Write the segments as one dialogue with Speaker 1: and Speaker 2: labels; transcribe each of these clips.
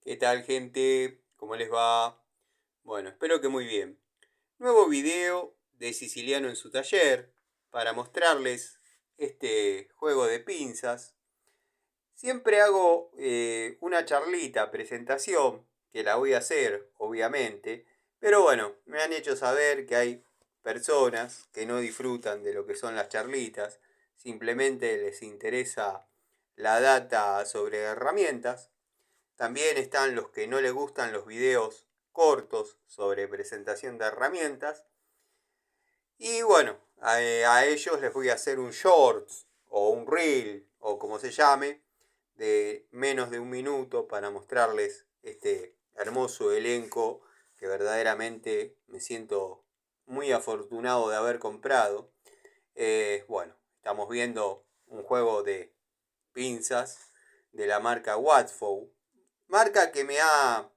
Speaker 1: ¿Qué tal, gente? ¿Cómo les va? Bueno, espero que muy bien. Nuevo video de Siciliano en su taller para mostrarles este juego de pinzas. Siempre hago una charlita, presentación, que la voy a hacer, obviamente. Pero bueno, me han hecho saber que hay personas que no disfrutan de lo que son las charlitas. Simplemente les interesa la data sobre herramientas. También están los que no les gustan los videos cortos sobre presentación de herramientas. Y bueno, a ellos les voy a hacer un shorts o un reel o como se llame de menos de un minuto para mostrarles este hermoso elenco que verdaderamente me siento muy afortunado de haber comprado. Bueno, estamos viendo un juego de pinzas de la marca Watfow, marca que me ha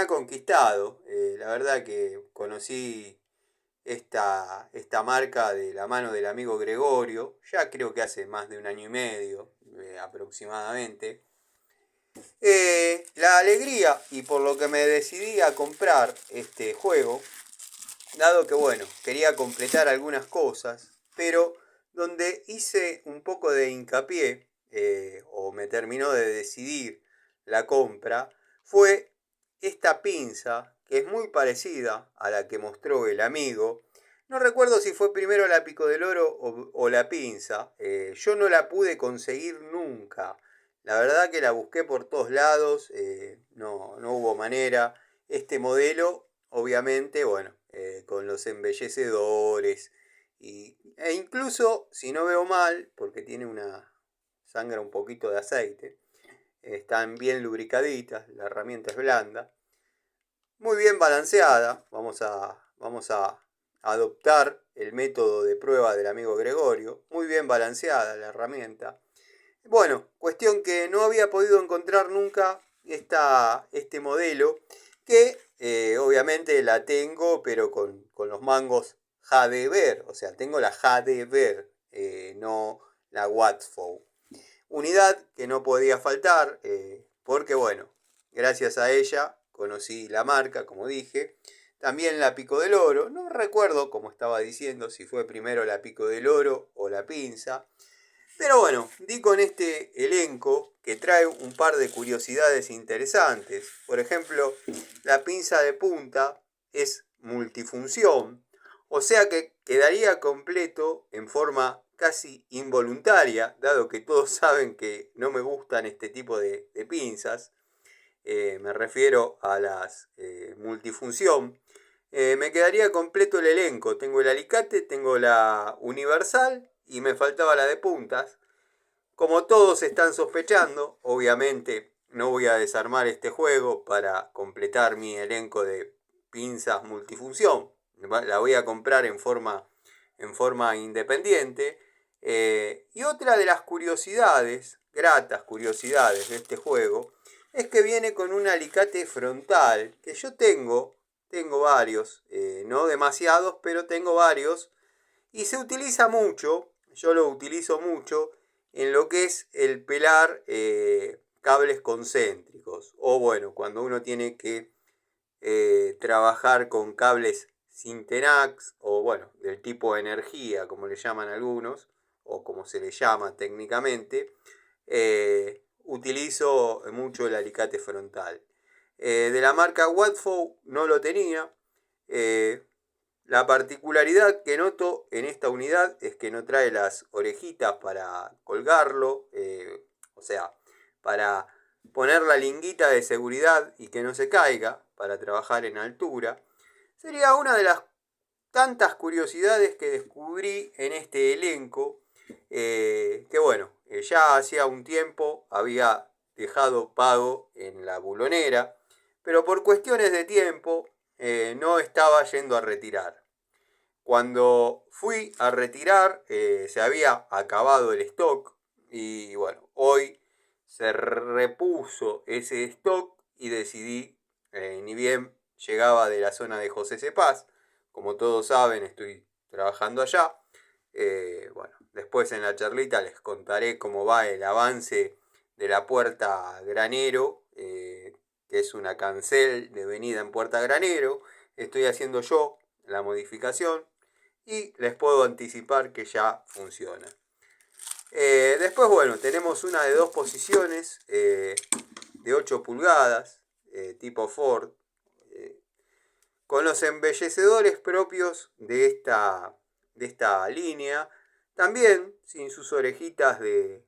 Speaker 1: conquistado. La verdad que conocí esta marca de la mano del amigo Gregorio, ya creo que hace más de un año y medio aproximadamente. La alegría y por lo que me decidí a comprar este juego, dado que bueno, quería completar algunas cosas, pero donde hice un poco de hincapié, o me terminó de decidir la compra, fue esta pinza, que es muy parecida a la que mostró el amigo. No recuerdo si fue primero la pico del oro o la pinza. Yo no la pude conseguir nunca. La verdad que la busqué por todos lados, no hubo manera. Este modelo, obviamente, bueno, con los embellecedores e incluso, si no veo mal, porque tiene una sangra un poquito de aceite, están bien lubricaditas, la herramienta es blanda, muy bien balanceada. Vamos a adoptar el método de prueba del amigo Gregorio. Muy bien balanceada la herramienta. Bueno, cuestión que no había podido encontrar nunca este modelo, que obviamente la tengo, pero con los mangos Jadever. O sea, tengo la Jadever, no la Watfow. Unidad que no podía faltar, porque bueno, gracias a ella conocí la marca, como dije. También la Pico del Oro. No recuerdo, como estaba diciendo, si fue primero la Pico del Oro o la pinza. Pero bueno, di con este elenco que trae un par de curiosidades interesantes. Por ejemplo, la pinza de punta es multifunción, o sea que quedaría completo en forma casi involuntaria, dado que todos saben que no me gustan este tipo de pinzas. Me refiero a las multifunción. Me quedaría completo el elenco. Tengo el alicate, tengo la universal y me faltaba la de puntas. Como todos están sospechando, obviamente no voy a desarmar este juego para completar mi elenco de pinzas multifunción. La voy a comprar en forma independiente. Y otra de las curiosidades, gratas curiosidades de este juego, es que viene con un alicate frontal, que yo tengo varios, no demasiados, pero tengo varios, y se utiliza mucho, yo lo utilizo mucho, en lo que es el pelar cables concéntricos, o bueno, cuando uno tiene que trabajar con cables Syntenax, o bueno, del tipo energía, como le llaman algunos, o como se le llama técnicamente, utilizo mucho el alicate frontal. De la marca Watfow no lo tenía. eh, la particularidad que noto en esta unidad es que no trae las orejitas para colgarlo, o sea, para poner la linguita de seguridad y que no se caiga, para trabajar en altura. Sería una de las tantas curiosidades que descubrí en este elenco, que bueno, ya hacía un tiempo había dejado pago en la bulonera, pero por cuestiones de tiempo no estaba yendo a retirar. Cuando fui a retirar se había acabado el stock y bueno, hoy se repuso ese stock y decidí, ni bien llegaba de la zona de José Cepaz, como todos saben estoy trabajando allá. Bueno, después en la charlita les contaré cómo va el avance de la puerta granero. que es una cancel devenida en puerta granero. Estoy haciendo yo la modificación y les puedo anticipar que ya funciona. Después, bueno, tenemos una de 2 posiciones de 8 pulgadas, tipo Ford, con los embellecedores propios de esta línea, también sin sus orejitas de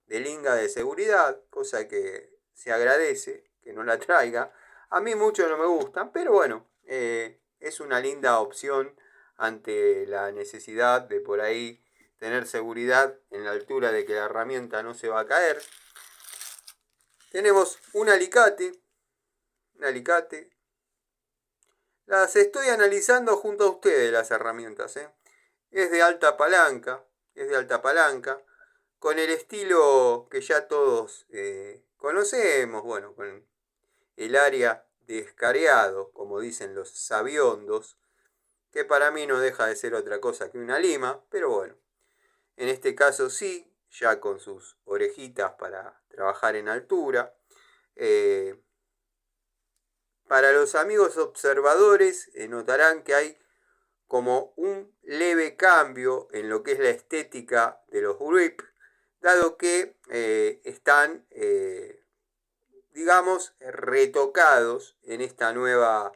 Speaker 1: linga de seguridad, cosa que se agradece que no la traiga. A mí mucho no me gustan, pero bueno, es una linda opción ante la necesidad de por ahí tener seguridad en la altura de que la herramienta no se va a caer. Tenemos un alicate. Las estoy analizando junto a ustedes las herramientas. Es de alta palanca, con el estilo que ya todos conocemos, bueno, con el área de escareado, como dicen los sabiondos, que para mí no deja de ser otra cosa que una lima, pero bueno, en este caso sí, ya con sus orejitas para trabajar en altura. Para los amigos observadores notarán que hay como un leve cambio en lo que es la estética de los grip, dado que están, digamos, retocados en esta nueva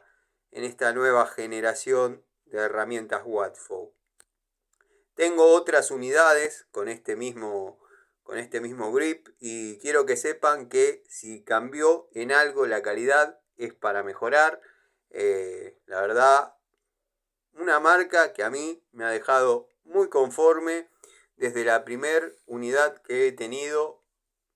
Speaker 1: generación de herramientas Watfow. Tengo otras unidades con este mismo grip y quiero que sepan que si cambió en algo la calidad es para mejorar. La verdad, una marca que a mí me ha dejado muy conforme desde la primer unidad que he tenido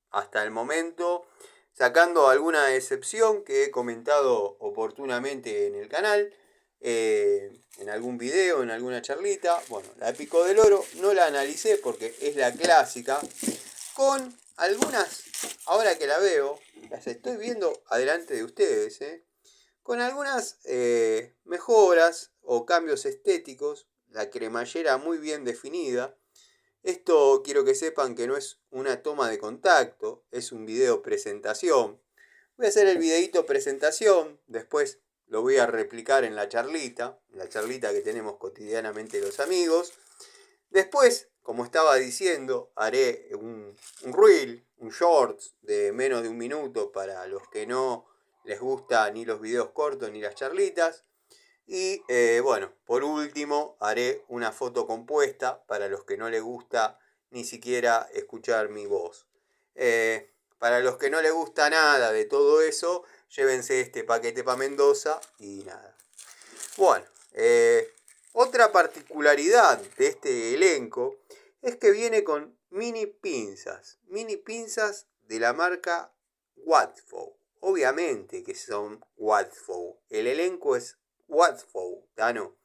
Speaker 1: hasta el momento, sacando alguna excepción que he comentado oportunamente en el canal, en algún video, en alguna charlita. Bueno, la Pico del Oro no la analicé porque es la clásica, con algunas, ahora que la veo, las estoy viendo adelante de ustedes, con algunas mejoras o cambios estéticos, la cremallera muy bien definida. Esto quiero que sepan que no es una toma de contacto, es un video presentación. Voy a hacer el videito presentación, después lo voy a replicar en la charlita que tenemos cotidianamente los amigos. Después, como estaba diciendo, haré un reel, un shorts de menos de 1 minuto para los que no les gustan ni los videos cortos ni las charlitas. Y bueno, por último haré una foto compuesta para los que no les gusta ni siquiera escuchar mi voz. Para los que no les gusta nada de todo eso, llévense este paquete para Mendoza y nada. Bueno, otra particularidad de este elenco es que viene con mini pinzas de la marca Watfow. Obviamente que son Watfow, el elenco es Watfow, Dano.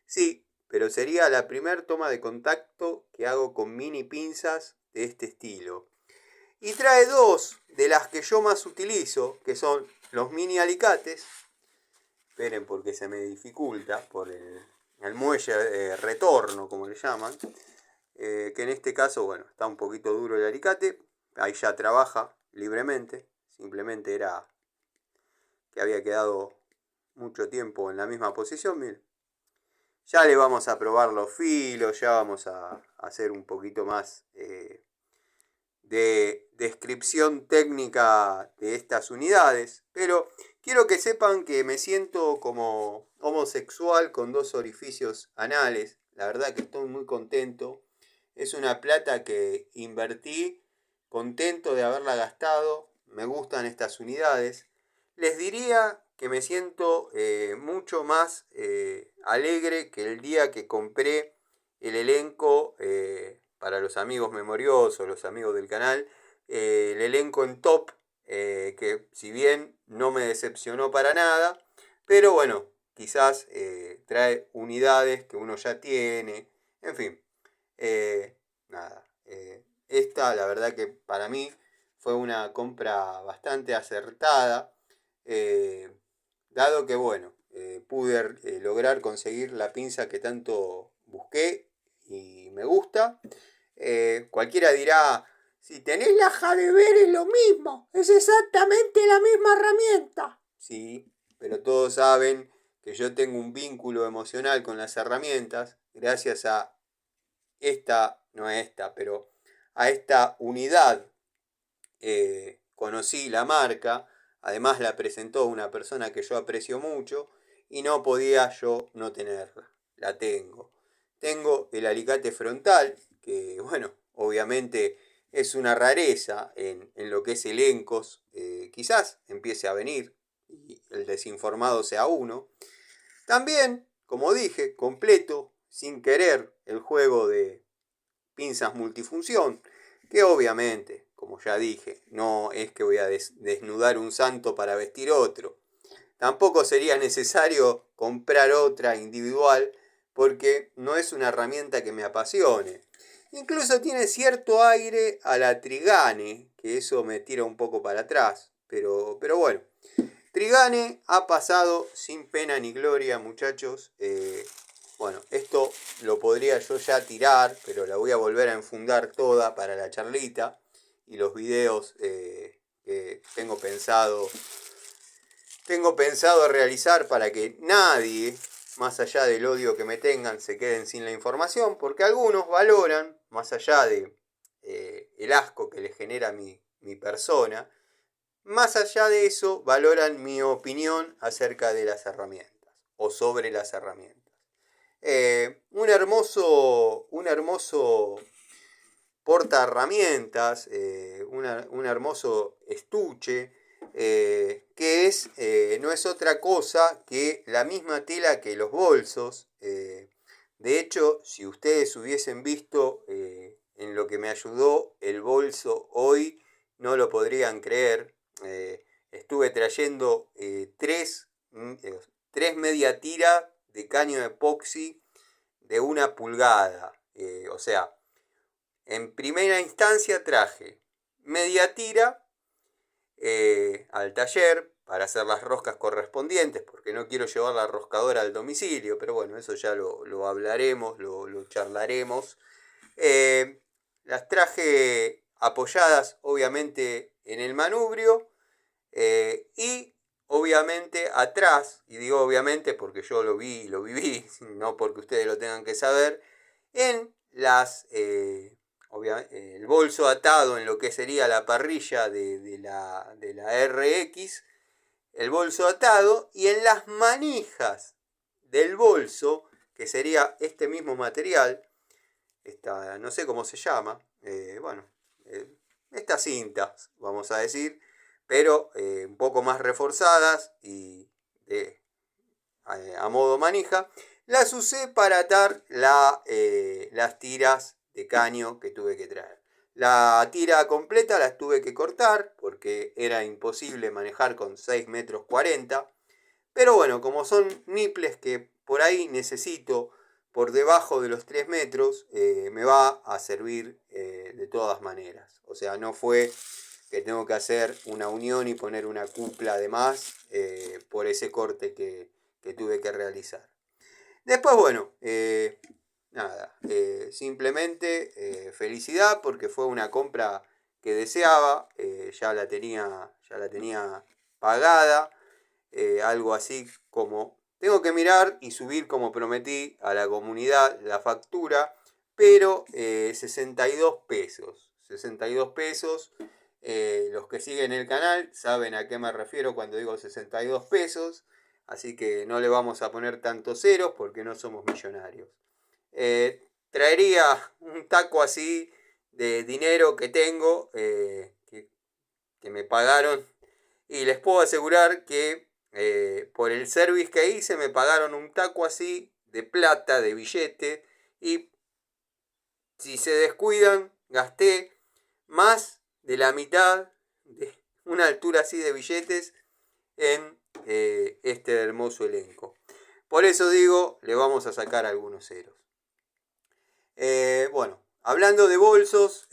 Speaker 1: Sí, pero sería la primera toma de contacto que hago con mini pinzas de este estilo. Y trae 2 de las que yo más utilizo, que son los mini alicates. Esperen porque se me dificulta por el muelle de retorno, como le llaman. Que en este caso, bueno, está un poquito duro el alicate. Ahí ya trabaja libremente. Simplemente era que había quedado mucho tiempo en la misma posición. Miren. Ya le vamos a probar los filos, ya vamos a hacer un poquito más de descripción técnica de estas unidades. Pero quiero que sepan que me siento como homosexual con 2 orificios anales. La verdad que estoy muy contento. Es una plata que invertí, contento de haberla gastado. Me gustan estas unidades. Les diría que me siento mucho más alegre que el día que compré el elenco para los amigos memoriosos, los amigos del canal, el elenco en top, que si bien no me decepcionó para nada, pero bueno, quizás trae unidades que uno ya tiene, en fin, nada. Esta la verdad que para mí fue una compra bastante acertada, dado que bueno, pude lograr conseguir la pinza que tanto busqué y me gusta. Cualquiera dirá, Si tenés la Jadever es lo mismo, es exactamente la misma herramienta. Sí, pero todos saben que yo tengo un vínculo emocional con las herramientas gracias a pero a esta unidad. Conocí la marca, además la presentó una persona que yo aprecio mucho y no podía yo no tenerla. La tengo. Tengo el alicate frontal, que bueno, obviamente es una rareza en lo que es elencos. Quizás empiece a venir y el desinformado sea uno. También, como dije, completo, sin querer, el juego de pinzas multifunción, que obviamente, como ya dije, no es que voy a desnudar un santo para vestir otro. Tampoco sería necesario comprar otra individual porque no es una herramienta que me apasione. Incluso tiene cierto aire a la Trigane, que eso me tira un poco para atrás. Pero bueno, Trigane ha pasado sin pena ni gloria, muchachos. Bueno, esto lo podría yo ya tirar, pero la voy a volver a enfundar toda para la charlita y los videos que tengo pensado realizar para que nadie, más allá del odio que me tengan, se queden sin la información, porque algunos valoran, más allá de el asco que les genera mi persona, más allá de eso, valoran mi opinión acerca de las herramientas o sobre las herramientas. Un hermoso porta herramientas, un hermoso estuche, no es otra cosa que la misma tela que los bolsos. De hecho, si ustedes hubiesen visto en lo que me ayudó el bolso hoy, no lo podrían creer. Estuve trayendo tres media tira de caño de epoxi de 1 pulgada. O sea, en primera instancia traje media tira al taller para hacer las roscas correspondientes, porque no quiero llevar la roscadora al domicilio, pero bueno, eso ya lo hablaremos, lo charlaremos. Las traje apoyadas obviamente en el manubrio y obviamente atrás, y digo obviamente porque yo lo vi y lo viví, no porque ustedes lo tengan que saber, en el bolso atado en lo que sería la parrilla de la RX, el bolso atado, y en las manijas del bolso, que sería este mismo material, no sé cómo se llama, estas cintas, vamos a decir, pero un poco más reforzadas y a modo manija, las usé para atar las tiras de caño que tuve que traer. La tira completa las tuve que cortar porque era imposible manejar con 6 metros 40. Pero bueno, como son niples que por ahí necesito por debajo de los 3 metros, me va a servir de todas maneras. O sea, no fue que tengo que hacer una unión y poner una cupla de más por ese corte que tuve que realizar. Después, bueno, simplemente felicidad porque fue una compra que deseaba, ya la tenía pagada, algo así como, tengo que mirar y subir como prometí a la comunidad la factura, pero 62 pesos, 62 pesos. Los que siguen el canal saben a qué me refiero cuando digo 62 pesos. Así que no le vamos a poner tantos ceros porque no somos millonarios. Traería un taco así de dinero que tengo, que me pagaron. Y les puedo asegurar que por el service que hice me pagaron un taco así de plata, de billete. Y si se descuidan, gasté más de la mitad de una altura así de billetes en este hermoso elenco. Por eso digo, le vamos a sacar algunos ceros. Bueno, hablando de bolsos,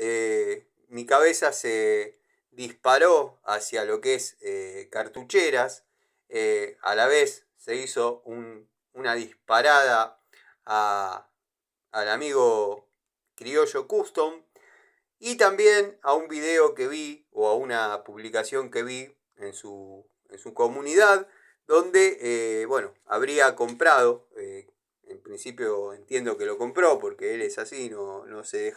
Speaker 1: mi cabeza se disparó hacia lo que es cartucheras. A la vez se hizo una disparada al amigo Criollo Custom. y también a un video que vi o a una publicación que vi en su comunidad, donde, bueno, habría comprado, en principio entiendo que lo compró porque él es así, no se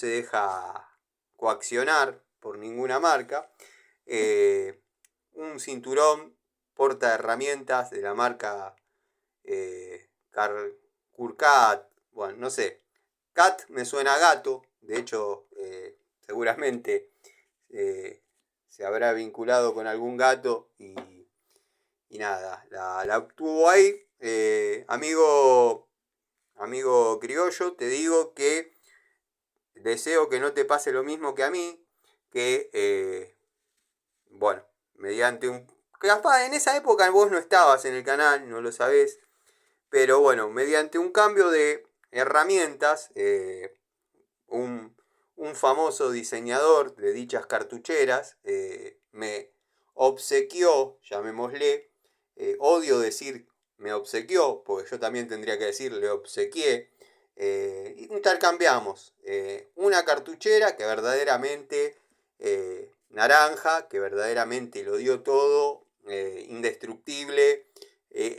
Speaker 1: deja coaccionar por ninguna marca, un cinturón porta herramientas de la marca Kurkat, bueno, no sé, Cat me suena a gato, de hecho seguramente se habrá vinculado con algún gato y nada, la obtuvo ahí. Amigo criollo, te digo que deseo que no te pase lo mismo que a mí, que, bueno, mediante un... Capaz en esa época vos no estabas en el canal, no lo sabés, pero bueno, mediante un cambio de herramientas, un famoso diseñador de dichas cartucheras me obsequió, llamémosle, odio decir me obsequió, porque yo también tendría que decir le obsequié, intercambiamos una cartuchera que verdaderamente naranja, que verdaderamente lo dio todo, indestructible,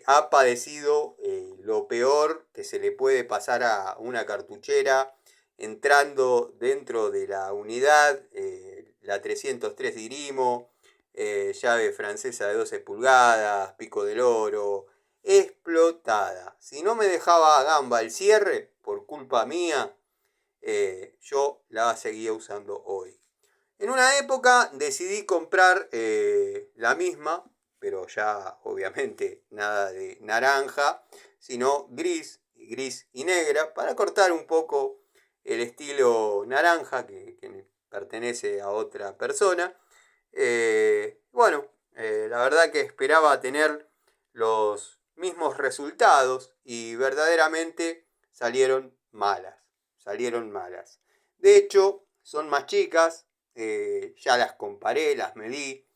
Speaker 1: ha padecido lo peor que se le puede pasar a una cartuchera entrando dentro de la unidad, la 303 Dirimo, llave francesa de 12 pulgadas, pico del oro, explotada. Si no me dejaba gamba el cierre, por culpa mía, yo la seguía usando hoy. En una época decidí comprar la misma, pero ya obviamente nada de naranja, sino gris y negra, para cortar un poco el estilo naranja que pertenece a otra persona. Bueno, la verdad que esperaba tener los mismos resultados y verdaderamente salieron malas. De hecho, son más chicas, ya las comparé, las medí.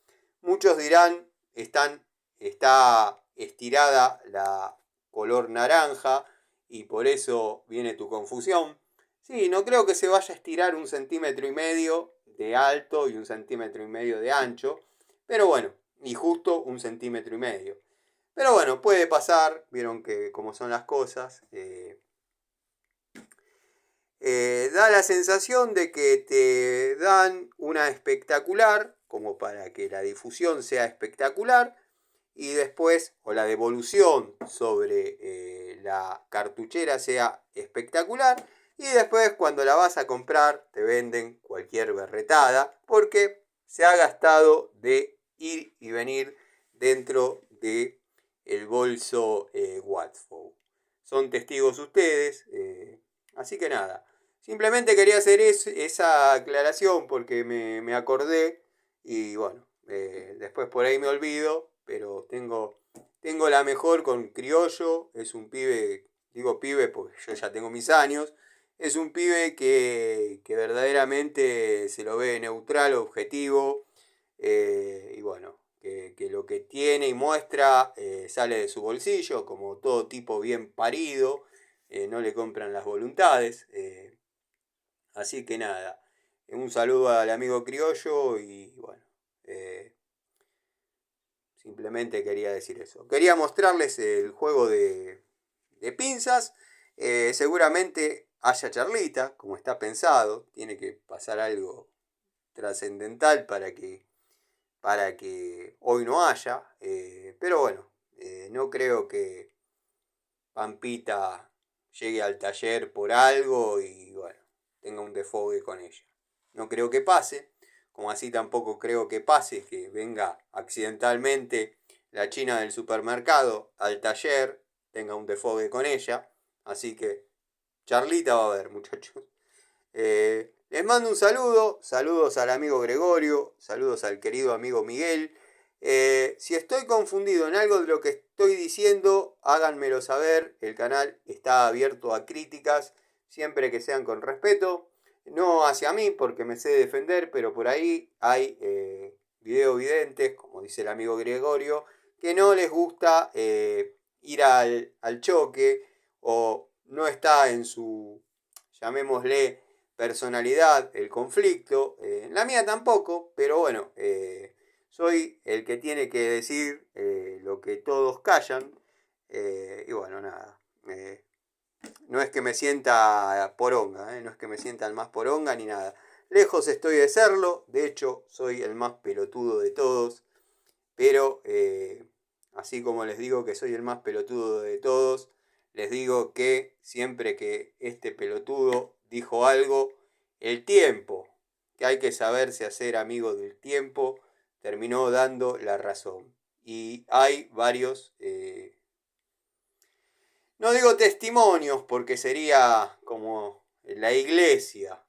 Speaker 1: Muchos dirán, está estirada la color naranja y por eso viene tu confusión. Sí, no creo que se vaya a estirar 1,5 cm de alto y 1,5 cm de ancho, pero bueno, y justo 1,5 cm. Pero bueno, puede pasar, vieron que como son las cosas. Da la sensación de que te dan una espectacular, como para que la difusión sea espectacular, y después, o la devolución sobre la cartuchera sea espectacular, y después cuando la vas a comprar te venden cualquier berretada, porque se ha gastado de ir y venir dentro de el bolso Watford. Son testigos ustedes, así que nada. Simplemente quería hacer esa aclaración porque me acordé y bueno, después por ahí me olvido, pero tengo la mejor con Criollo, es un pibe, digo pibe porque yo ya tengo mis años, es un pibe que verdaderamente se lo ve neutral, objetivo, y bueno, que lo que tiene y muestra sale de su bolsillo, como todo tipo bien parido, no le compran las voluntades. Así que nada, un saludo al amigo criollo y bueno, simplemente quería decir eso. Quería mostrarles el juego de pinzas. Seguramente haya charlita, como está pensado. Tiene que pasar algo trascendental para que hoy no haya. Pero bueno, no creo que Pampita llegue al taller por algo y bueno, tenga un desfogue con ella. No creo que pase, como así tampoco creo que pase que venga accidentalmente la china del supermercado al taller, tenga un desfogue con ella. Así que charlita va a haber, muchachos. Les mando un saludo, saludos al amigo Gregorio, saludos al querido amigo Miguel. Si estoy confundido en algo de lo que estoy diciendo, háganmelo saber. El canal está abierto a críticas, siempre que sean con respeto. No hacia mí, porque me sé defender, pero por ahí hay videovidentes, como dice el amigo Gregorio, que no les gusta ir al choque o no está en su, llamémosle, personalidad el conflicto, la mía tampoco, pero bueno, soy el que tiene que decir lo que todos callan, y bueno, nada, no es que me sienta poronga, no es que me sienta el más poronga ni nada. Lejos estoy de serlo, de hecho soy el más pelotudo de todos, pero así como les digo que soy el más pelotudo de todos, les digo que siempre que este pelotudo dijo algo, el tiempo, que hay que saberse hacer amigo del tiempo, terminó dando la razón. Y hay varios, no digo testimonios porque sería como la iglesia,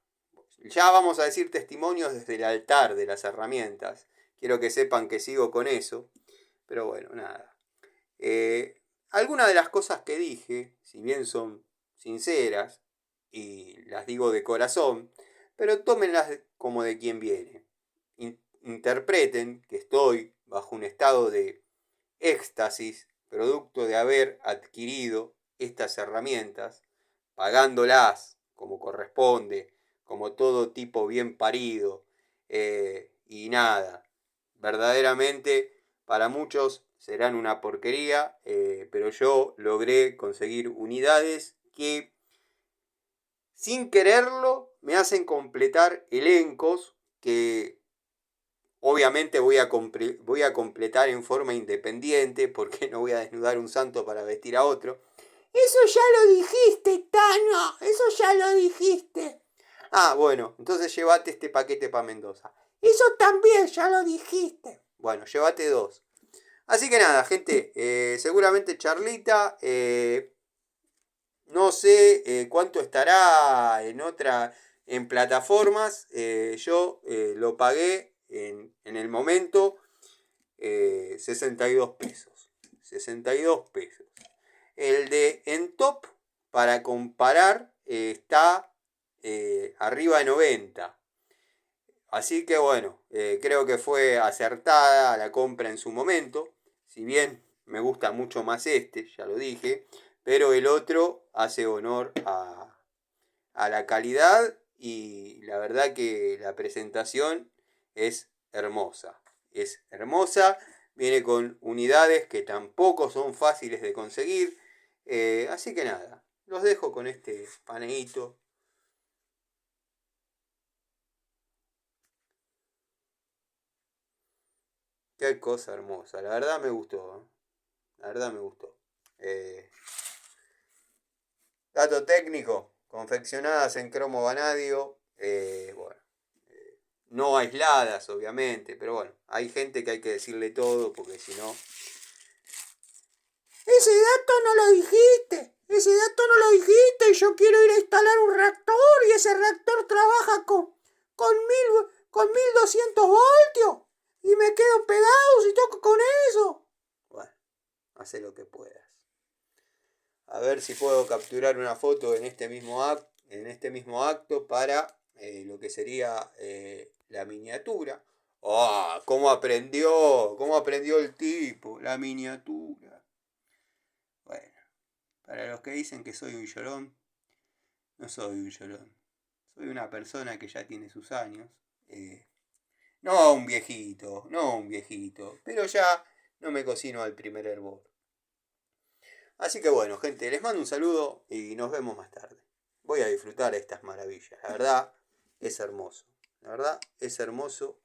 Speaker 1: ya vamos a decir testimonios desde el altar de las herramientas. Quiero que sepan que sigo con eso. Pero bueno, nada. Algunas de las cosas que dije, si bien son sinceras y las digo de corazón, pero tómenlas como de quien viene. Interpreten que estoy bajo un estado de éxtasis, producto de haber adquirido estas herramientas, pagándolas como corresponde, como todo tipo bien parido, y nada, verdaderamente para muchos serán una porquería, pero yo logré conseguir unidades que sin quererlo me hacen completar elencos que obviamente voy a completar en forma independiente porque no voy a desnudar un santo para vestir a otro. Eso ya lo dijiste, Tano, eso ya lo dijiste. Ah, bueno, entonces llévate este paquete para Mendoza. Eso también ya lo dijiste. Bueno, llévate dos. Así que nada, gente, seguramente charlita, no sé cuánto estará en plataformas, yo lo pagué en el momento 62 pesos. 62 pesos. El de en top, para comparar, está arriba de 90. Así que bueno, creo que fue acertada la compra en su momento. Si bien me gusta mucho más este, ya lo dije, pero el otro hace honor a la calidad y la verdad que la presentación es hermosa. Es hermosa, viene con unidades que tampoco son fáciles de conseguir. Así que nada, los dejo con este paneíto. Qué cosa hermosa, la verdad me gustó. La verdad me gustó. Eh, Dato técnico, confeccionadas en cromo vanadio, bueno, no aisladas obviamente, pero bueno, hay gente que hay que decirle todo porque si no... Ese dato no lo dijiste, ese dato no lo dijiste y yo quiero ir a instalar un reactor y ese reactor trabaja con 1200 voltios y me quedo pegado si toco con eso. Bueno, hace lo que puedas. A ver si puedo capturar una foto en este mismo acto para lo que sería la miniatura. ¡Oh! ¿Cómo aprendió? ¿Cómo aprendió el tipo? La miniatura. Bueno, para los que dicen que soy un llorón, no soy un llorón. Soy una persona que ya tiene sus años. No un viejito, no un viejito. Pero ya no me cocino al primer hervor. Así que bueno, gente, les mando un saludo y nos vemos más tarde. Voy a disfrutar estas maravillas. La verdad es hermoso. La verdad es hermoso